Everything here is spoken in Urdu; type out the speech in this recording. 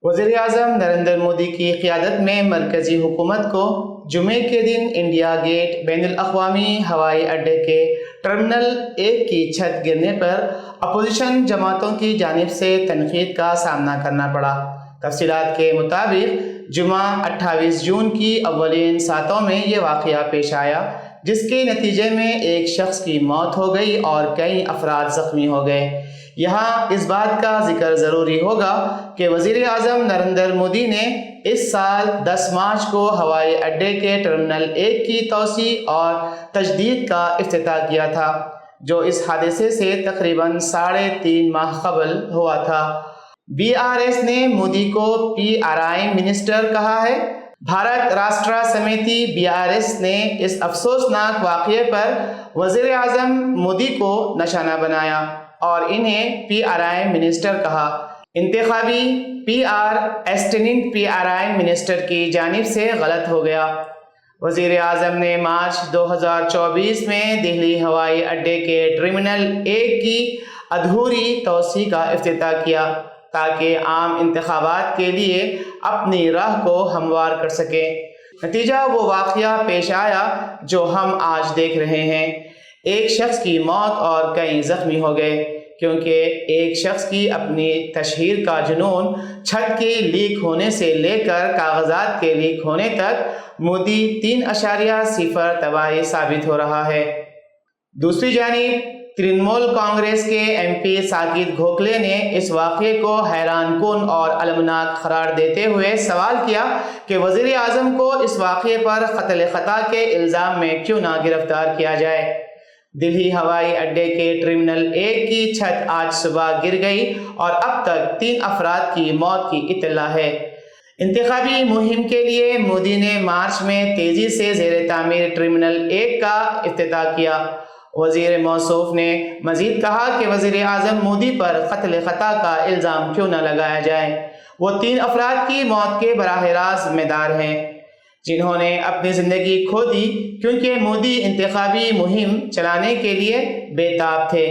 وزیر اعظم نریندر مودی کی قیادت میں مرکزی حکومت کو جمعے کے دن انڈیا گیٹ بین الاقوامی ہوائی اڈے کے ٹرمینل 1 کی چھت گرنے پر اپوزیشن جماعتوں کی جانب سے تنقید کا سامنا کرنا پڑا۔ تفصیلات کے مطابق جمعہ 28 جون کی اولین ساعتوں میں یہ واقعہ پیش آیا، جس کے نتیجے میں ایک شخص کی موت ہو گئی اور کئی افراد زخمی ہو گئے۔ یہاں اس بات کا ذکر ضروری ہوگا کہ وزیر اعظم نریندر مودی نے اس سال 10 مارچ کو ہوائی اڈے کے ٹرمینل 1 کی توسیع اور تجدید کا افتتاح کیا تھا، جو اس حادثے سے تقریباً 3.5 ماہ قبل ہوا تھا۔ BRS نے مودی کو PRI منسٹر کہا ہے۔ بھارت راشٹرا سمیتی BRS نے اس افسوسناک واقعے پر وزیر اعظم مودی کو نشانہ بنایا اور انہیں PRI منسٹر کہا۔ انتخابی PR اسسٹنٹ PRI منسٹر کی جانب سے غلط ہو گیا۔ وزیر اعظم نے مارچ 2024 میں دہلی ہوائی اڈے کے ٹرمینل 1 کی ادھوری توسیع کا افتتاح کیا تاکہ عام انتخابات کے لیے اپنی راہ کو ہموار کر سکے۔ نتیجہ وہ واقعہ پیش آیا جو ہم آج دیکھ رہے ہیں۔ ایک شخص کی موت اور کئی زخمی ہو گئے کیونکہ ایک شخص کی اپنی تشہیر کا جنون چھت کے لیک ہونے سے لے کر کاغذات کے لیک ہونے تک مودی 3.0 تباہی ثابت ہو رہا ہے۔ دوسری جانب ترنمول کانگریس کے MP ساکت گوکھلے نے اس واقعے کو حیران کن اور المناک قرار دیتے ہوئے سوال کیا کہ وزیر اعظم کو اس واقعے پر قتل خطا کے الزام میں کیوں نہ گرفتار کیا جائے۔ دہلی ہوائی اڈے کے ٹرمینل 1 کی چھت آج صبح گر گئی اور اب تک 3 افراد کی موت کی اطلاع ہے۔ انتخابی مہم کے لیے مودی نے مارچ میں تیزی سے زیر تعمیر ٹرمینل 1 کا افتتاح کیا۔ وزیر موصوف نے مزید کہا کہ وزیر اعظم مودی پر قتل خطا کا الزام کیوں نہ لگایا جائے۔ وہ 3 افراد کی موت کے براہ راست ذمہ دار ہیں جنہوں نے اپنی زندگی کھو دی کیونکہ مودی انتخابی مہم چلانے کے لیے بے تاب تھے۔